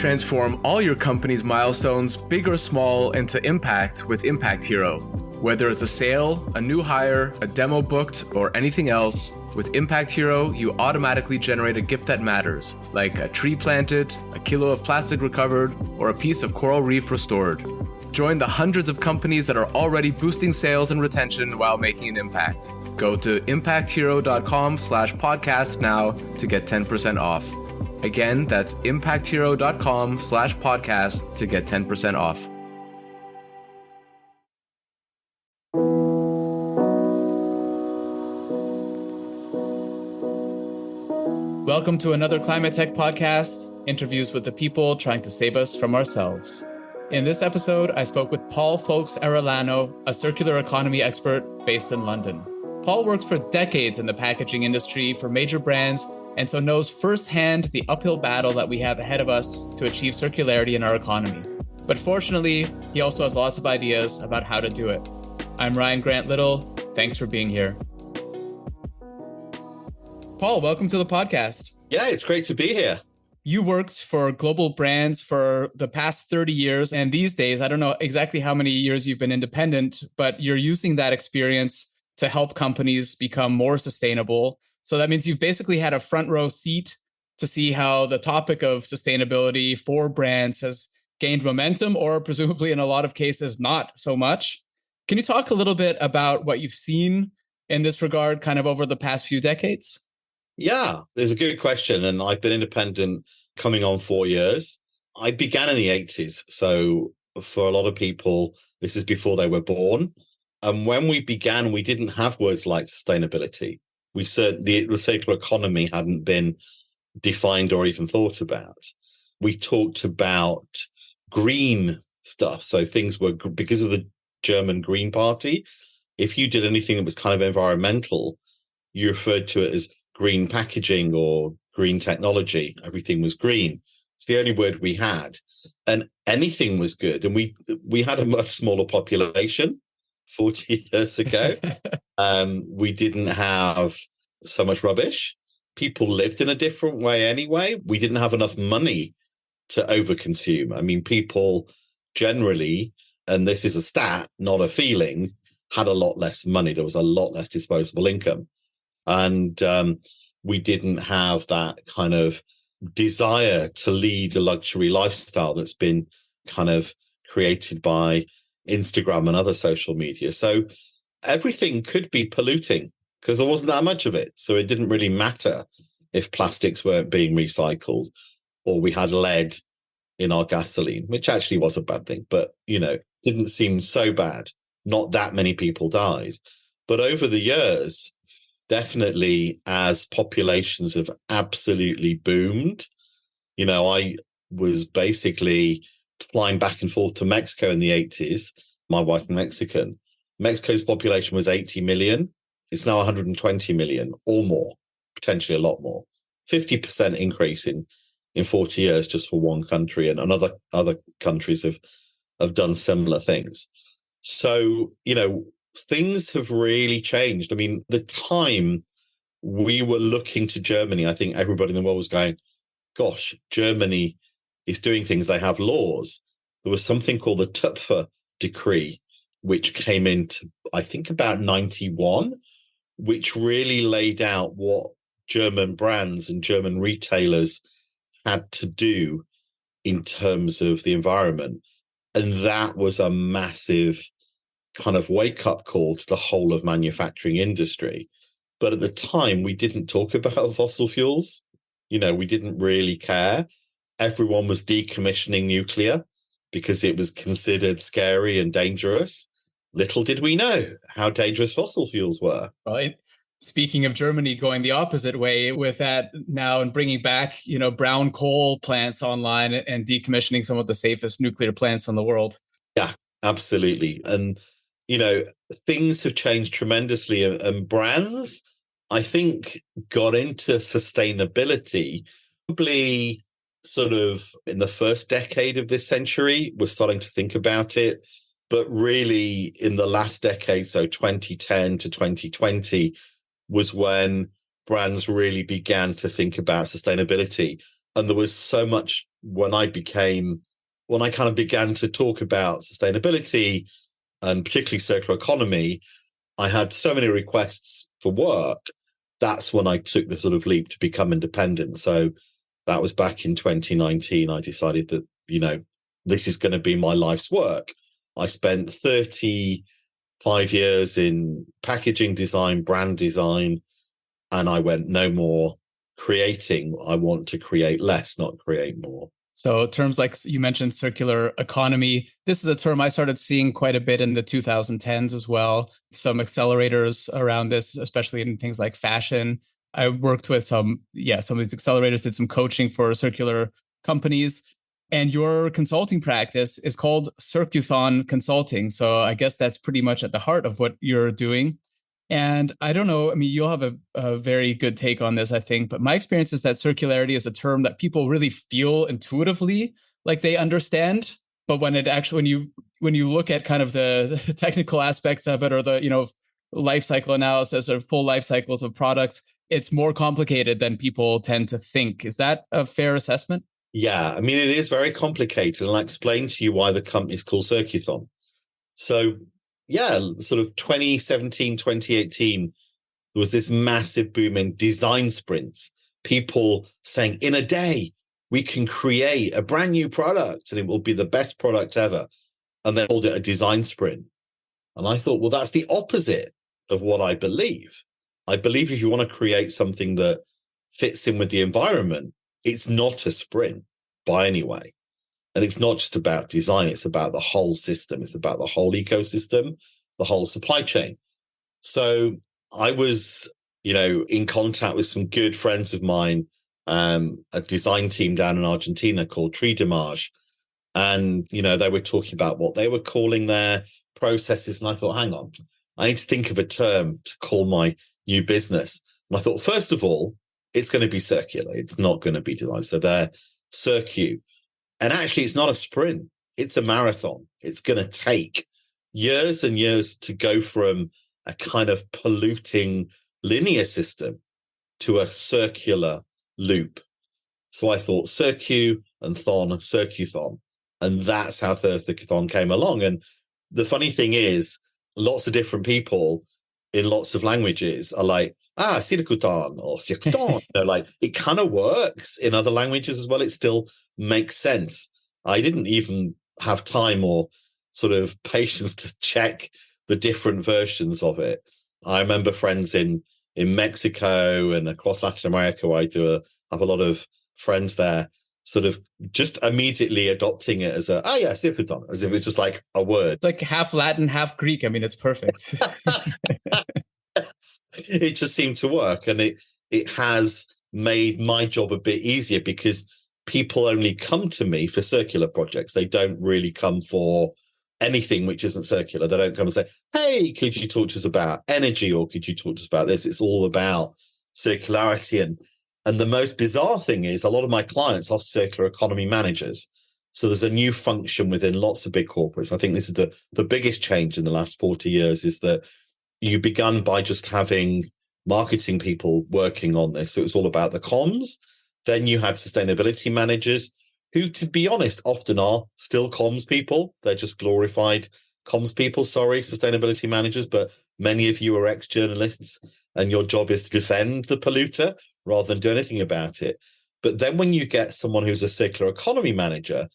Transform all your company's milestones, big or small, into impact with Impact Hero. Whether it's a sale, a new hire, a demo booked, or anything else, with Impact Hero, you automatically generate a gift that matters, like a tree planted, a kilo of plastic recovered, or a piece of coral reef restored. Join the hundreds of companies that are already boosting sales and retention while making an impact. Go to impacthero.com/podcast now to get 10% off. Again, that's impacthero.com/podcast to get 10% off. Welcome to another Climate Tech podcast, interviews with the people trying to save us from ourselves. In this episode, I spoke with Paul Foulkes-Arellano, a circular economy expert based in London. Paul works for decades in the packaging industry for major brands, and so knows firsthand the uphill battle that we have ahead of us to achieve circularity in our economy. But fortunately, he also has lots of ideas about how to do it. I'm Ryan Grant Little. Thanks for being here. Paul, welcome to the podcast. Yeah, it's great to be here. You worked for global brands for the past 30 years. And these days, I don't know exactly how many years you've been independent, but you're using that experience to help companies become more sustainable. So that means you've basically had a front row seat to see how the topic of sustainability for brands has gained momentum, or presumably in a lot of cases, not so much. Can you talk a little bit about what you've seen in this regard kind of over the past few decades? Yeah, there's a good question. And I've been independent coming on 4 years. I began in the 80s. So for a lot of people, this is before they were born. And when we began, we didn't have words like sustainability. The circular economy hadn't been defined or even thought about. We talked about green stuff. So things were, because of the German Green Party, if you did anything that was kind of environmental, you referred to it as green packaging or green technology. Everything was green. It's the only word we had. And anything was good. And we had a much smaller population 40 years ago. We didn't have so much rubbish. People lived in a different way anyway. We didn't have enough money to overconsume. I mean, people generally, and this is a stat, not a feeling, had a lot less money. There was a lot less disposable income. And we didn't have that kind of desire to lead a luxury lifestyle that's been kind of created by Instagram and other social media. So everything could be polluting because there wasn't that much of it. So it didn't really matter if plastics weren't being recycled or we had lead in our gasoline, which actually was a bad thing, but, didn't seem so bad. Not that many people died. But over the years, definitely as populations have absolutely boomed, I was basically flying back and forth to Mexico in the 80s. My wife is Mexican. Mexico's population was 80 million. It's now 120 million or more, potentially a lot more. 50% increase in 40 years just for one country, and other countries have done similar things. So, things have really changed. I mean, the time we were looking to Germany, I think everybody in the world was going, gosh, Germany is doing things. They have laws. There was something called the Töpfer Decree, which came into, I think, about 91, which really laid out what German brands and German retailers had to do in terms of the environment. And that was a massive kind of wake-up call to the whole of manufacturing industry. But at the time, we didn't talk about fossil fuels. We didn't really care. Everyone was decommissioning nuclear because it was considered scary and dangerous. Little did we know how dangerous fossil fuels were. Well, speaking of Germany going the opposite way with that now and bringing back, brown coal plants online and decommissioning some of the safest nuclear plants in the world. Yeah, absolutely. And things have changed tremendously, and brands, I think, got into sustainability probably sort of in the first decade of this century. We're starting to think about it, but really in the last decade, so 2010 to 2020, was when brands really began to think about sustainability. And there was so much when I kind of began to talk about sustainability and particularly circular economy, I had so many requests for work. That's when I took the sort of leap to become independent. So that was back in 2019. I decided that, this is going to be my life's work. I spent 35 years in packaging design, brand design, and I went, no more creating. I want to create less, not create more. So terms like you mentioned, circular economy, this is a term I started seeing quite a bit in the 2010s as well. Some accelerators around this, especially in things like fashion. I worked with some of these accelerators, did some coaching for circular companies. And your consulting practice is called Circuthon Consulting. So I guess that's pretty much at the heart of what you're doing. And I don't know, I mean, you'll have a very good take on this, I think, but my experience is that circularity is a term that people really feel intuitively like they understand. But when you look at kind of the technical aspects of it, or the, life cycle analysis or full life cycles of products, it's more complicated than people tend to think. Is that a fair assessment? Yeah, I mean, it is very complicated. And I'll explain to you why the company is called Circuthon. So, yeah, sort of 2017, 2018, there was this massive boom in design sprints. People saying, in a day, we can create a brand new product and it will be the best product ever. And they called it a design sprint. And I thought, well, that's the opposite of what I believe. I believe if you want to create something that fits in with the environment, it's not a sprint by any way. And it's not just about design, it's about the whole system. It's about the whole ecosystem, the whole supply chain. So I was, in contact with some good friends of mine, a design team down in Argentina called Tree Demarge. And, they were talking about what they were calling their processes. And I thought, hang on, I need to think of a term to call my new business. And I thought, first of all, it's going to be circular. It's not going to be design. So they're Circu. And actually, it's not a sprint. It's a marathon. It's going to take years and years to go from a kind of polluting linear system to a circular loop. So I thought Circu and Thon, Circuthon. And that's how Circuthon came along. And the funny thing is, lots of different people in lots of languages are like, Circuthon or Circuthon. It kind of works in other languages as well. It still makes sense. I didn't even have time or sort of patience to check the different versions of it. I remember friends in Mexico and across Latin America, where I have a lot of friends there, sort of just immediately adopting it as Circuthon, as if it's just like a word. It's like half Latin, half Greek. I mean, it's perfect. It just seemed to work. And it has made my job a bit easier because people only come to me for circular projects. They don't really come for anything which isn't circular. They don't come and say, hey, could you talk to us about energy, or could you talk to us about this? It's all about circularity. And the most bizarre thing is a lot of my clients are circular economy managers. So there's a new function within lots of big corporates. I think this is the biggest change in the last 40 years, is that you began by just having marketing people working on this. So it was all about the comms. Then you had sustainability managers who, to be honest, often are still comms people. They're just glorified comms people, sustainability managers. But many of you are ex-journalists and your job is to defend the polluter rather than do anything about it. But then when you get someone who's a circular economy manager,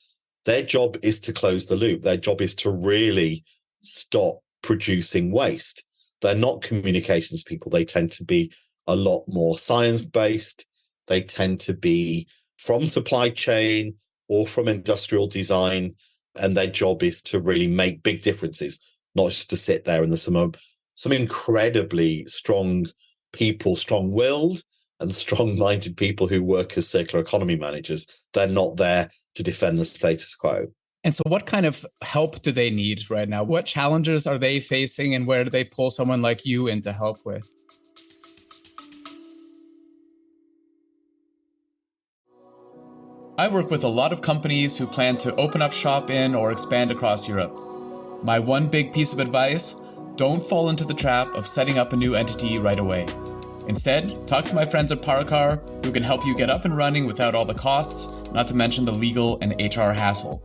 their job is to close the loop. Their job is to really stop producing waste. They're not communications people. They tend to be a lot more science-based. They tend to be from supply chain or from industrial design. And their job is to really make big differences, not just to sit there. And there's some incredibly strong people, strong-willed and strong-minded people who work as circular economy managers. They're not there to defend the status quo. And so what kind of help do they need right now? What challenges are they facing, and where do they pull someone like you in to help with? I work with a lot of companies who plan to open up shop in or expand across Europe. My one big piece of advice: don't fall into the trap of setting up a new entity right away. Instead, talk to my friends at Paracar, who can help you get up and running without all the costs, not to mention the legal and HR hassle.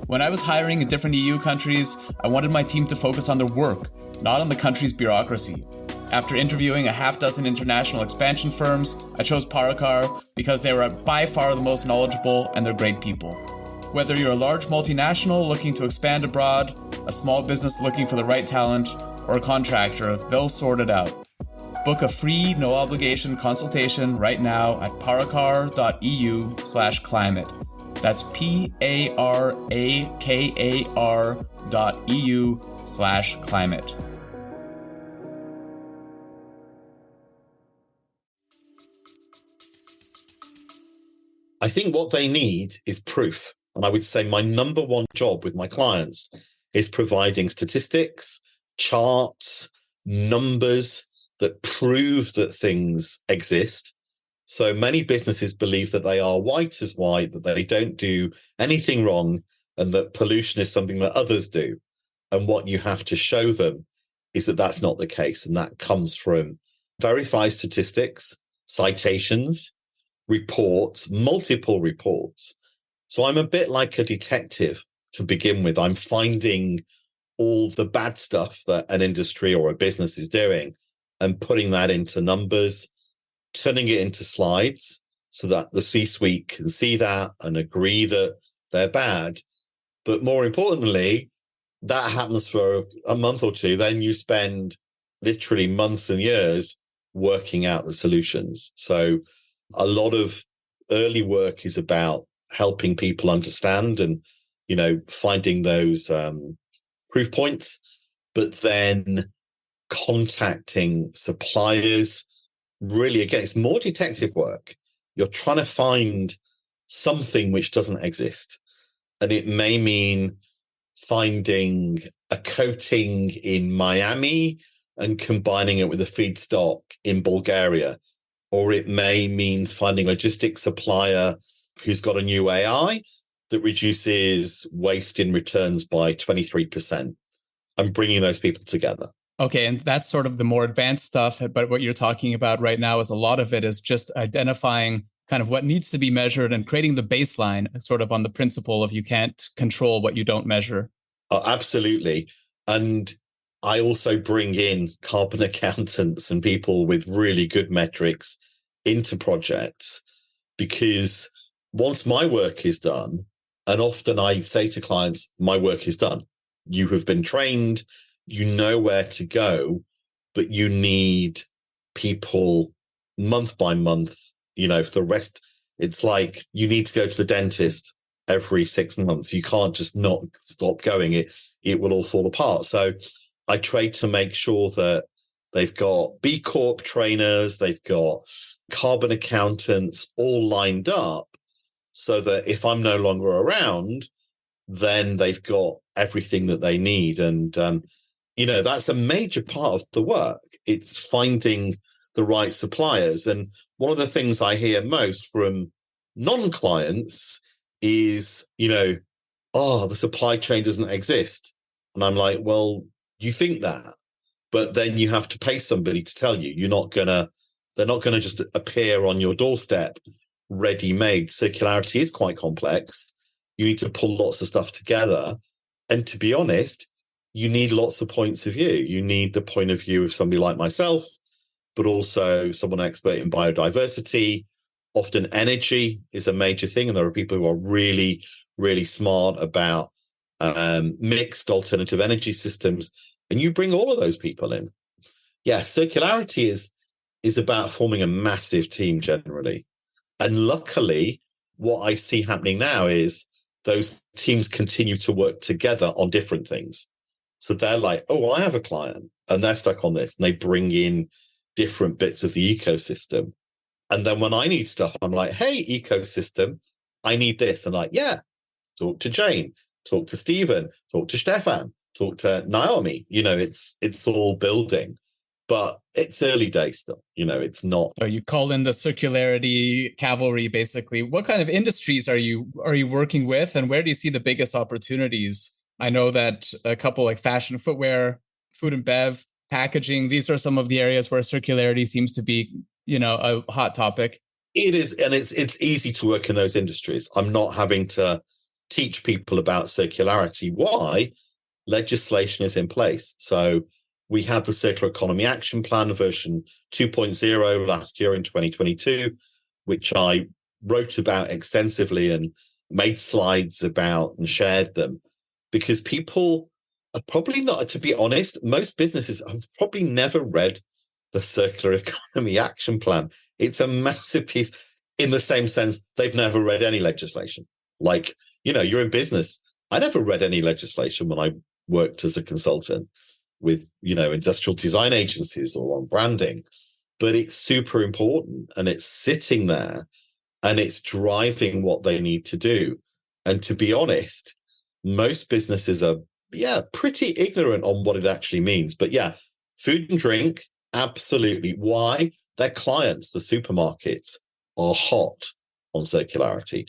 When I was hiring in different EU countries, I wanted my team to focus on their work, not on the country's bureaucracy. After interviewing a half dozen international expansion firms, I chose Parakar because they were by far the most knowledgeable and they're great people. Whether you're a large multinational looking to expand abroad, a small business looking for the right talent, or a contractor, they'll sort it out. Book a free, no-obligation consultation right now at parakar.eu/climate. That's PARAKAR.eu/climate. I think what they need is proof. And I would say my number one job with my clients is providing statistics, charts, numbers that prove that things exist. So many businesses believe that they are white as white, that they don't do anything wrong, and that pollution is something that others do. And what you have to show them is that that's not the case. And that comes from verified statistics, citations, reports, multiple reports. So I'm a bit like a detective to begin with. I'm finding all the bad stuff that an industry or a business is doing and putting that into numbers, turning it into slides so that the C-suite can see that and agree that they're bad. But more importantly, that happens for a month or two. Then you spend literally months and years working out the solutions. So a lot of early work is about helping people understand and, finding those proof points, but then contacting suppliers. Really, again, it's more detective work. You're trying to find something which doesn't exist. And it may mean finding a coating in Miami and combining it with a feedstock in Bulgaria. Or it may mean finding a logistics supplier who's got a new AI that reduces waste in returns by 23% and bringing those people together. Okay, and that's sort of the more advanced stuff. But what you're talking about right now is a lot of it is just identifying kind of what needs to be measured and creating the baseline sort of on the principle of you can't control what you don't measure. Oh, absolutely. And I also bring in carbon accountants and people with really good metrics into projects, because once my work is done, and often I say to clients, my work is done. You have been trained, you know where to go, but you need people month by month, for the rest. It's like you need to go to the dentist every 6 months. You can't just not stop going. It will all fall apart. So I try to make sure that they've got B Corp trainers, they've got carbon accountants all lined up so that if I'm no longer around, then they've got everything that they need. And, that's a major part of the work. It's finding the right suppliers. And one of the things I hear most from non-clients is, the supply chain doesn't exist. And I'm like, well, you think that, but then you have to pay somebody to tell you. They're not gonna just appear on your doorstep ready-made. Circularity is quite complex. You need to pull lots of stuff together. And to be honest, you need lots of points of view. You need the point of view of somebody like myself, but also someone expert in biodiversity. Often energy is a major thing. And there are people who are really, really smart about mixed alternative energy systems. And you bring all of those people in. Yeah, circularity is about forming a massive team generally. And luckily, what I see happening now is those teams continue to work together on different things. So they're like, oh, I have a client and they're stuck on this. And they bring in different bits of the ecosystem. And then when I need stuff, I'm like, hey, ecosystem, I need this. And like, yeah, talk to Jane, talk to Stephen, talk to Stefan, talk to Naomi. It's all building. But it's early days still, it's not. So you call in the circularity cavalry, basically. What kind of industries are you working with, and where do you see the biggest opportunities? I know that a couple like fashion, footwear, food and bev, packaging, these are some of the areas where circularity seems to be, a hot topic. It is, and it's easy to work in those industries. I'm not having to teach people about circularity. Why? Legislation is in place. So we had the Circular Economy Action Plan version 2.0 last year in 2022, which I wrote about extensively and made slides about and shared them, because people are probably not, to be honest, most businesses have probably never read the Circular Economy Action Plan. It's a massive piece, in the same sense they've never read any legislation. Like, you're in business. I never read any legislation when I worked as a consultant with, industrial design agencies or on branding, but it's super important and it's sitting there and it's driving what they need to do. And to be honest, most businesses are, pretty ignorant on what it actually means. But food and drink, absolutely. Why? Their clients, the supermarkets, are hot on circularity.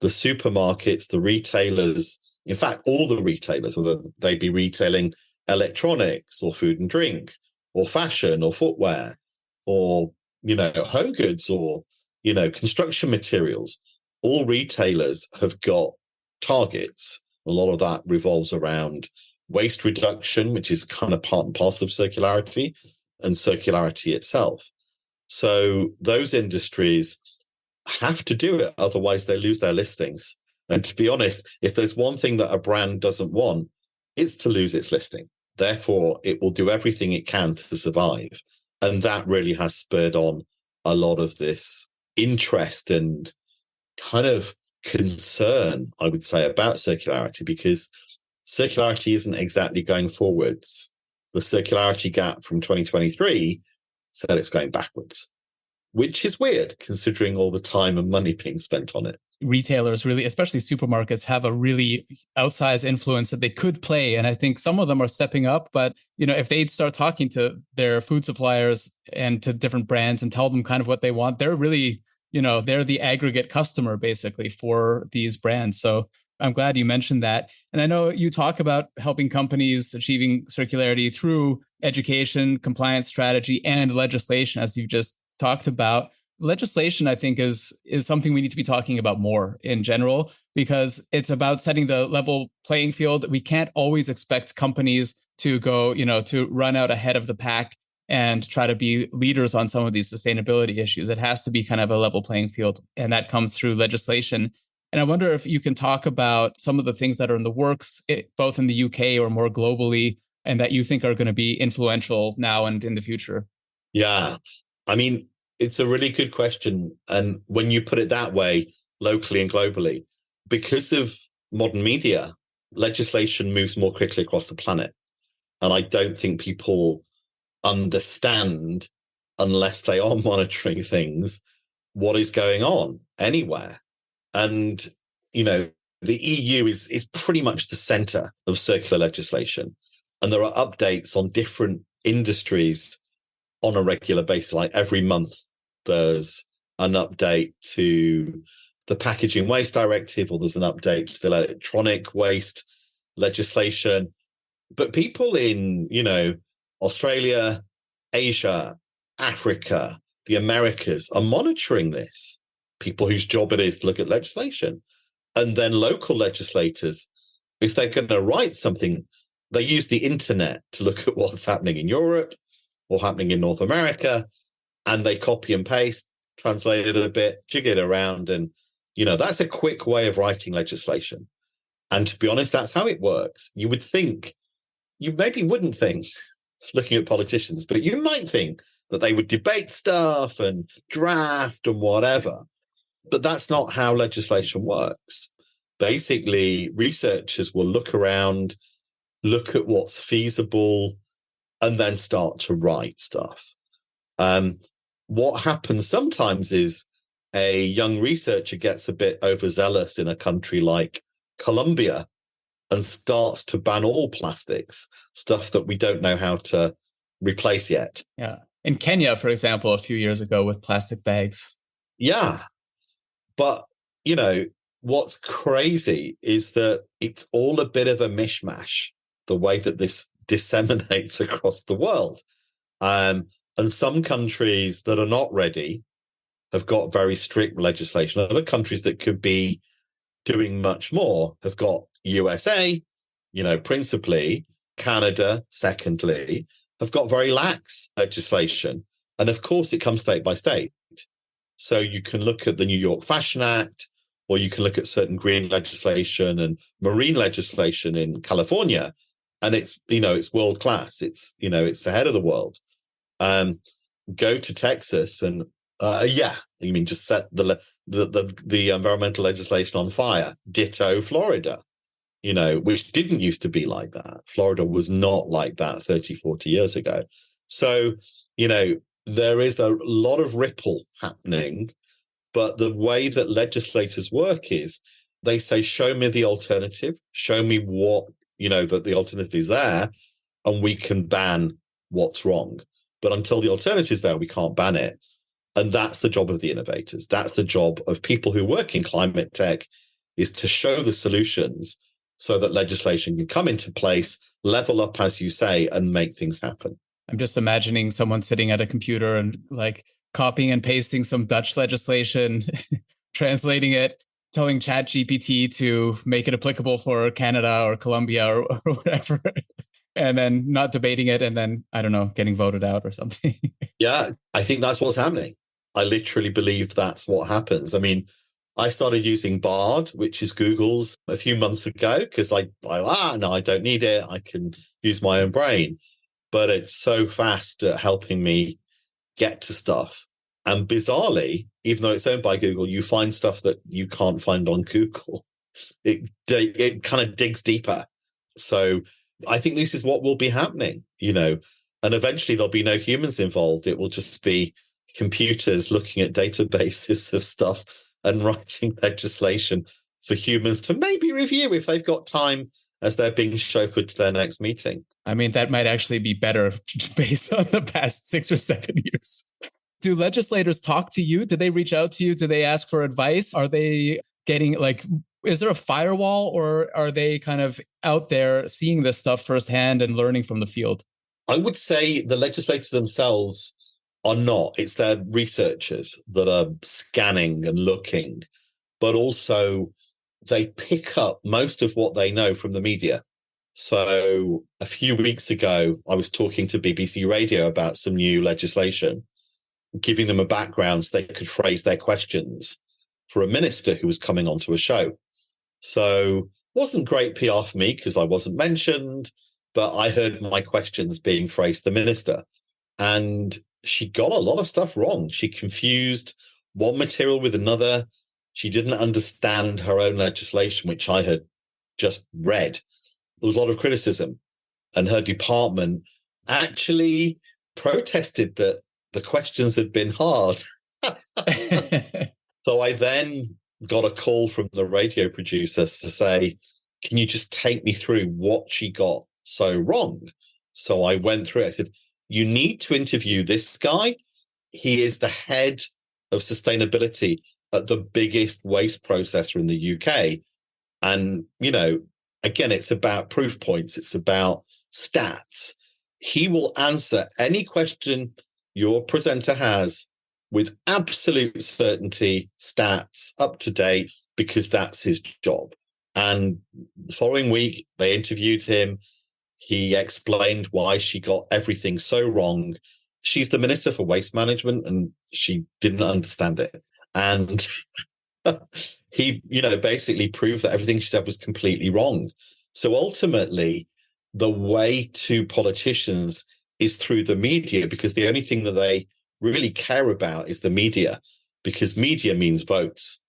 The supermarkets, the retailers, in fact, all the retailers, whether they be retailing electronics or food and drink or fashion or footwear or, home goods or, construction materials, all retailers have got targets. A lot of that revolves around waste reduction, which is kind of part and parcel of circularity, and circularity itself. So those industries have to do it, otherwise they lose their listings. And to be honest, if there's one thing that a brand doesn't want, it's to lose its listing. Therefore, it will do everything it can to survive. And that really has spurred on a lot of this interest and kind of concern, I would say, about circularity, because circularity isn't exactly going forwards. The circularity gap from 2023 said it's going backwards, which is weird considering all the time and money being spent on it. Retailers really, especially supermarkets, have a really outsized influence that they could play. And I think some of them are stepping up. But, if they'd start talking to their food suppliers and to different brands and tell them kind of what they want, they're really, they're the aggregate customer basically for these brands. So I'm glad you mentioned that. And I know you talk about helping companies achieving circularity through education, compliance strategy, and legislation, as you've just talked about. Legislation, I think, is something we need to be talking about more in general, because it's about setting the level playing field. We can't always expect companies to go, to run out ahead of the pack and try to be leaders on some of these sustainability issues. It has to be kind of a level playing field, and that comes through legislation. And I wonder if you can talk about some of the things that are in the works, both in the UK or more globally, and that you think are going to be influential now and in the future. Yeah, I mean, it's a really good question. And when you put it that way, locally and globally, because of modern media, legislation moves more quickly across the planet. And I don't think people understand, unless they are monitoring things, what is going on anywhere. And, the EU is pretty much the center of circular legislation. And there are updates on different industries on a regular basis. Like every month, there's an update to the Packaging Waste Directive, or there's an update to the electronic waste legislation. But people in, Australia, Asia, Africa, the Americas are monitoring this. People whose job it is to look at legislation. And then local legislators, if they're going to write something, they use the internet to look at what's happening in Europe or happening in North America, and they copy and paste, translate it a bit, jig it around. And, that's a quick way of writing legislation. And to be honest, that's how it works. You would think, you maybe wouldn't think, looking at politicians, but you might think that they would debate stuff and draft and whatever. But that's not how legislation works. Basically, researchers will look around, look at what's feasible, and then start to write stuff. What happens sometimes is a young researcher gets a bit overzealous in a country like Colombia and starts to ban all plastics, stuff that we don't know how to replace yet. Yeah. In Kenya, for example, a few years ago with plastic bags. Yeah. But, what's crazy is that it's all a bit of a mishmash, the way that this disseminates across the world. And some countries that are not ready have got very strict legislation. Other countries that could be doing much more have got USA, principally, Canada, secondly, have got very lax legislation. And of course, it comes state by state. So you can look at the New York Fashion Act, or you can look at certain green legislation and marine legislation in California. And it's world class. It's ahead of the world. Go to Texas and just set the environmental legislation on fire. Ditto Florida, which didn't used to be like that. Florida was not like that 30, 40 years ago. So, there is a lot of ripple happening, but the way that legislators work is they say, show me the alternative, show me what, that the alternative is there, and we can ban what's wrong. But until the alternative is there, we can't ban it. And that's the job of the innovators. That's the job of people who work in climate tech, is to show the solutions so that legislation can come into place, level up, as you say, and make things happen. I'm just imagining someone sitting at a computer and like copying and pasting some Dutch legislation, translating it, telling ChatGPT to make it applicable for Canada or Colombia or whatever, and then not debating it, and then, I don't know, getting voted out or something. Yeah, I think that's what's happening. I literally believe that's what happens. I mean, I started using Bard, which is Google's, a few months ago, because no, I don't need it. I can use my own brain. But it's so fast at helping me get to stuff. And bizarrely, even though it's owned by Google, you find stuff that you can't find on Google. It kind of digs deeper. So I think this is what will be happening, and eventually there'll be no humans involved. It will just be computers looking at databases of stuff and writing legislation for humans to maybe review if they've got time as they're being chauffeured to their next meeting. I mean, that might actually be better based on the past 6 or 7 years. Do legislators talk to you? Do they reach out to you? Do they ask for advice? Are they getting is there a firewall, or are they kind of out there seeing this stuff firsthand and learning from the field? I would say the legislators themselves are not. It's their researchers that are scanning and looking, but also they pick up most of what they know from the media. So a few weeks ago, I was talking to BBC Radio about some new legislation, giving them a background so they could phrase their questions for a minister who was coming onto a show. So it wasn't great PR for me because I wasn't mentioned, but I heard my questions being phrased to the minister. And she got a lot of stuff wrong. She confused one material with another. She didn't understand her own legislation, which I had just read. There was a lot of criticism. And her department actually protested that the questions had been hard. So I then got a call from the radio producers to say, can you just take me through what she got so wrong? So I went through it. I said, you need to interview this guy. He is the head of sustainability at the biggest waste processor in the UK. And, again, it's about proof points. It's about stats. He will answer any question your presenter has with absolute certainty, stats, up to date, because that's his job. And the following week, they interviewed him. He explained why she got everything so wrong. She's the Minister for Waste Management, and she didn't understand it. And he, basically proved that everything she said was completely wrong. So ultimately, the way to politicians is through the media, because the only thing that they really care about is the media, because media means votes.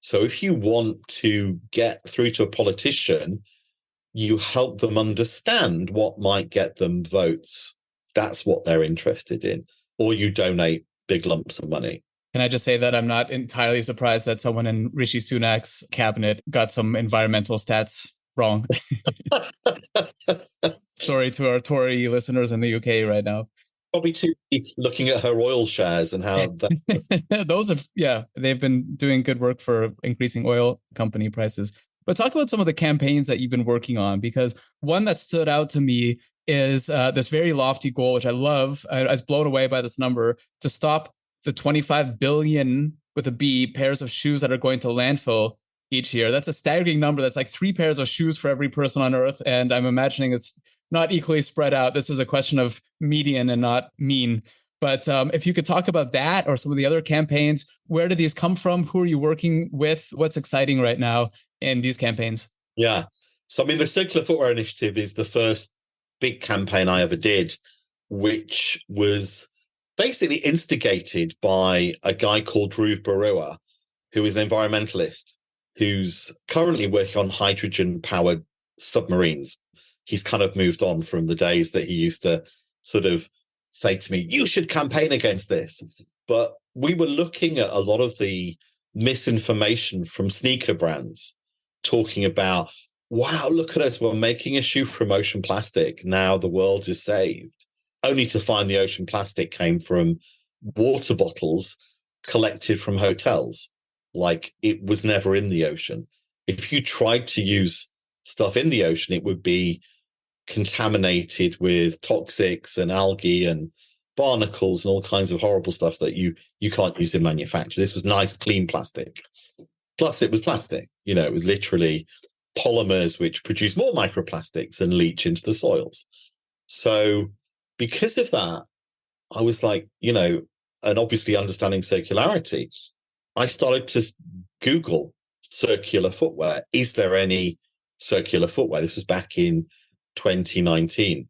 So if you want to get through to a politician, you help them understand what might get them votes. That's what they're interested in. Or you donate big lumps of money. Can I just say that I'm not entirely surprised that someone in Rishi Sunak's cabinet got some environmental stats wrong. Sorry to our Tory listeners in the UK right now. Probably too looking at her oil shares and how that... they've been doing good work for increasing oil company prices. But talk about some of the campaigns that you've been working on, because one that stood out to me is this very lofty goal, which I love. I was blown away by this number, to stop the 25 billion with a B pairs of shoes that are going to landfill each year. That's a staggering number. That's like 3 pairs of shoes for every person on Earth. And I'm imagining it's not equally spread out. This is a question of median and not mean. But if you could talk about that or some of the other campaigns, where do these come from? Who are you working with? What's exciting right now in these campaigns? Yeah. So, I mean, the Circular Footwear Initiative is the first big campaign I ever did, which was basically instigated by a guy called Dhruv Barua, who is an environmentalist, who's currently working on hydrogen-powered submarines. He's kind of moved on from the days that he used to sort of say to me, you should campaign against this. But we were looking at a lot of the misinformation from sneaker brands talking about, wow, look at us, we're making a shoe from ocean plastic. Now the world is saved. Only to find the ocean plastic came from water bottles collected from hotels. Like, it was never in the ocean. If you tried to use stuff in the ocean, it would be contaminated with toxics and algae and barnacles and all kinds of horrible stuff that you can't use in manufacture. This was nice, clean plastic. Plus, it was plastic. It was literally polymers which produce more microplastics and leach into the soils. So because of that, I was like, and obviously understanding circularity, I started to Google circular footwear. Is there any circular footwear? This was back in 2019.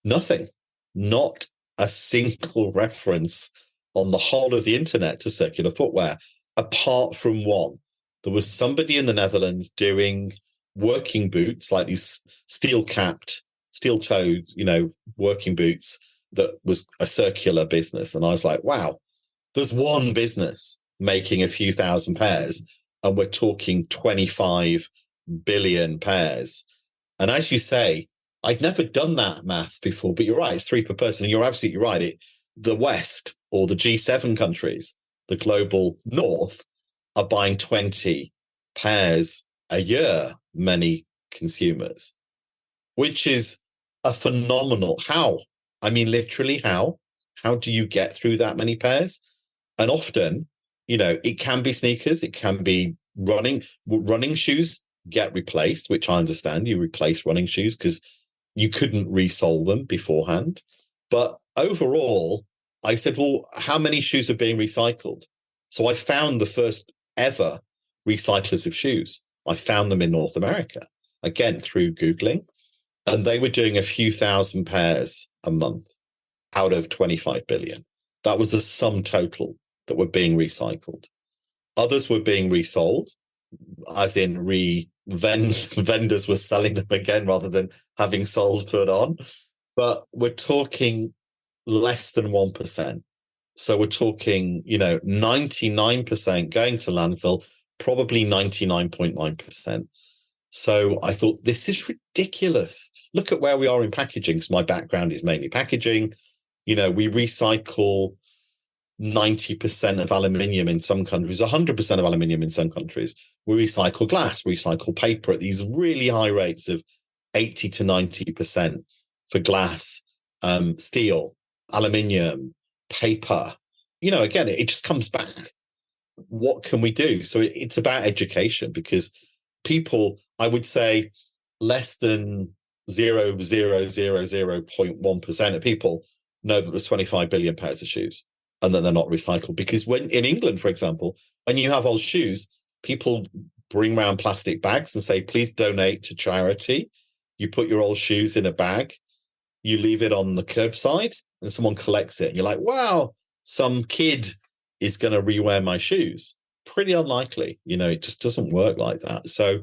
Nothing. Not a single reference on the whole of the internet to circular footwear, apart from one. There was somebody in the Netherlands doing working boots, like these steel-capped, steel-toed, working boots that was a circular business. And I was like, wow, there's one business making a few thousand pairs, and we're talking 25 billion pairs. And as you say, I'd never done that maths before, but you're right, it's 3 per person. And you're absolutely right. The West, or the G7 countries, the global North, are buying 20 pairs a year, many consumers, which is a phenomenal. How? I mean, literally, how? How do you get through that many pairs? And often, it can be sneakers, it can be running shoes get replaced, which I understand. You replace running shoes because you couldn't resole them beforehand. But overall, I said, well, how many shoes are being recycled? So I found the first ever recyclers of shoes. I found them in North America, again, through Googling. And they were doing a few thousand pairs a month out of 25 billion. That was the sum total that were being recycled. Others were being resold, as in vendors were selling them again rather than having soles put on. But we're talking less than 1%. So we're talking, 99% going to landfill, probably 99.9%. So I thought, this is ridiculous. Look at where we are in packaging, because my background is mainly packaging. We recycle 90% of aluminium in some countries, 100% of aluminium in some countries. We recycle glass, we recycle paper at these really high rates of 80 to 90% for glass, steel, aluminium, paper. Again, it just comes back. What can we do? So it's about education, because people, I would say less than 0.1% of people know that there's 25 billion pairs of shoes and that they're not recycled. Because when in England, for example, when you have old shoes, people bring around plastic bags and say, please donate to charity. You put your old shoes in a bag, you leave it on the curbside, and someone collects it. You're like, wow, some kid is going to rewear my shoes. Pretty unlikely. It just doesn't work like that. So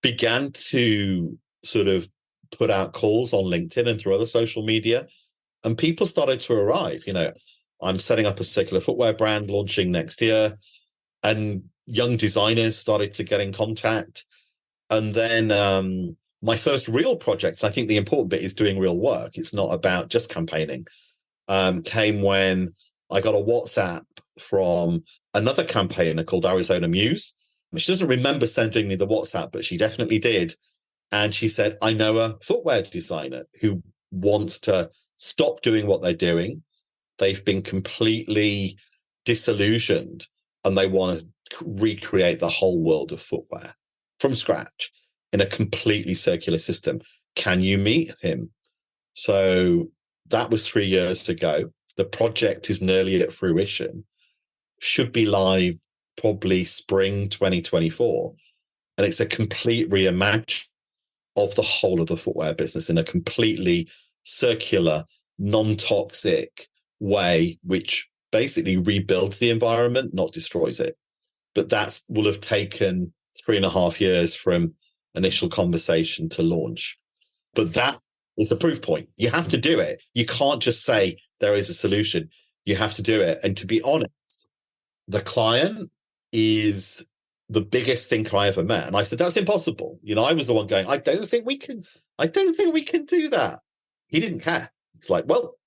began to sort of put out calls on LinkedIn and through other social media, and people started to arrive. I'm setting up a circular footwear brand launching next year, and young designers started to get in contact. And then my first real project, I think the important bit is doing real work. It's not about just campaigning, came when I got a WhatsApp from another campaigner called Arizona Muse. She doesn't remember sending me the WhatsApp, but she definitely did. And she said, I know a footwear designer who wants to stop doing what they're doing. They've been completely disillusioned and they want to recreate the whole world of footwear from scratch in a completely circular system. Can you meet him? So that was 3 years ago. The project is nearly at fruition, should be live probably spring 2024. And it's a complete reimagining of the whole of the footwear business in a completely circular, non-toxic way, which basically rebuilds the environment, not destroys it. But that will have taken 3.5 years from initial conversation to launch. But that is a proof point. You have to do it. You can't just say there is a solution. You have to do it. And to be honest, the client is the biggest thinker I ever met. And I said, that's impossible. I was the one going, I don't think we can do that. He didn't care. It's like, well,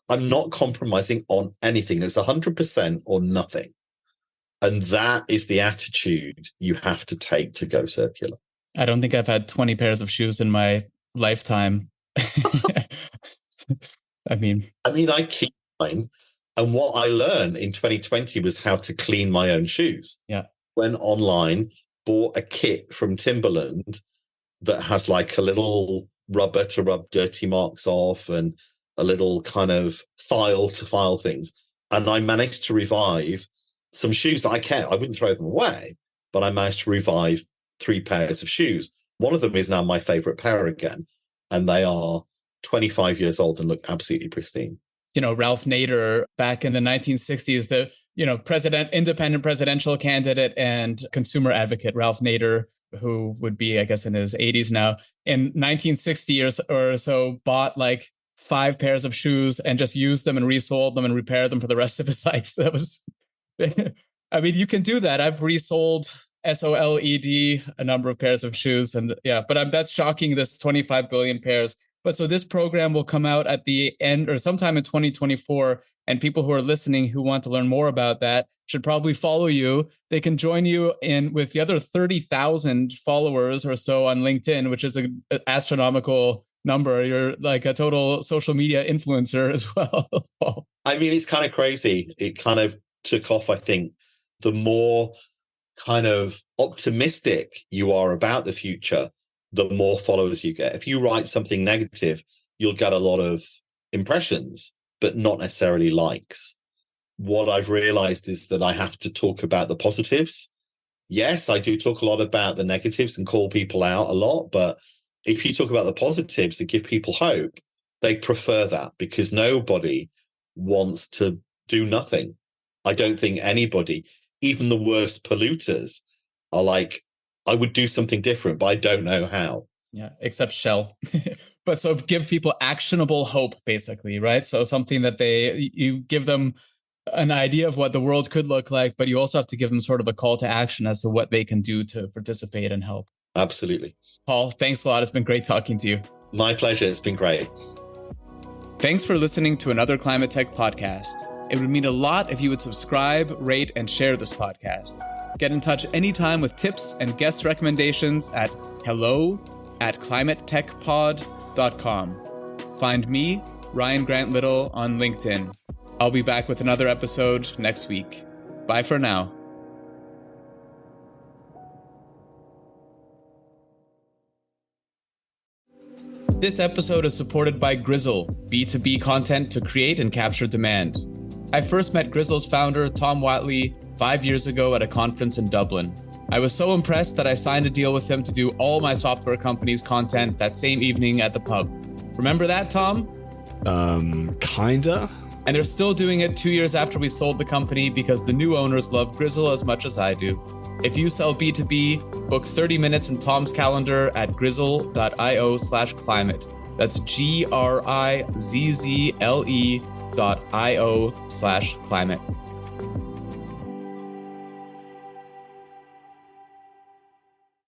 I'm not compromising on anything. It's 100% or nothing. And that is the attitude you have to take to go circular. I don't think I've had 20 pairs of shoes in my lifetime. I keep mine. And what I learned in 2020 was how to clean my own shoes. Yeah. Went online, bought a kit from Timberland that has like a little rubber to rub dirty marks off and a little kind of file to file things. And I managed to revive some shoes that I kept. I wouldn't throw them away, but I managed to revive 3 pairs of shoes. One of them is now my favorite pair again. And they are 25 years old and look absolutely pristine. Ralph Nader, back in the 1960s, the independent presidential candidate and consumer advocate, Ralph Nader, who would be, I guess, in his 80s now, in 1960 or so, bought like 5 pairs of shoes and just used them and resold them and repaired them for the rest of his life. That was, you can do that. I've resold SOLED a number of pairs of shoes, and but that's shocking. This 25 billion pairs. But so this program will come out at the end or sometime in 2024. And people who are listening who want to learn more about that should probably follow you. They can join you with the other 30,000 followers or so on LinkedIn, which is an astronomical number. You're like a total social media influencer as well. It's kind of crazy. It kind of took off, I think. The more kind of optimistic you are about the future, the more followers you get. If you write something negative, you'll get a lot of impressions, but not necessarily likes. What I've realized is that I have to talk about the positives. Yes, I do talk a lot about the negatives and call people out a lot, but if you talk about the positives that give people hope, they prefer that because nobody wants to do nothing. I don't think anybody, even the worst polluters, are like, I would do something different, but I don't know how. Yeah, except Shell. But so give people actionable hope, basically, right? So something that you give them an idea of what the world could look like, but you also have to give them sort of a call to action as to what they can do to participate and help. Absolutely. Paul, thanks a lot. It's been great talking to you. My pleasure. It's been great. Thanks for listening to another Climate Tech podcast. It would mean a lot if you would subscribe, rate, and share this podcast. Get in touch anytime with tips and guest recommendations at hello@climatetechpod.com. Find me, Ryan Grant Little, on LinkedIn. I'll be back with another episode next week. Bye for now. This episode is supported by Grizzle, B2B content to create and capture demand. I first met Grizzle's founder, Tom Watley, 5 years ago at a conference in Dublin. I was so impressed that I signed a deal with him to do all my software company's content that same evening at the pub. Remember that, Tom? Kinda. And they're still doing it 2 years after we sold the company because the new owners love Grizzle as much as I do. If you sell B2B, book 30 minutes in Tom's calendar at grizzle.io/climate. That's GRIZZLE.io/climate.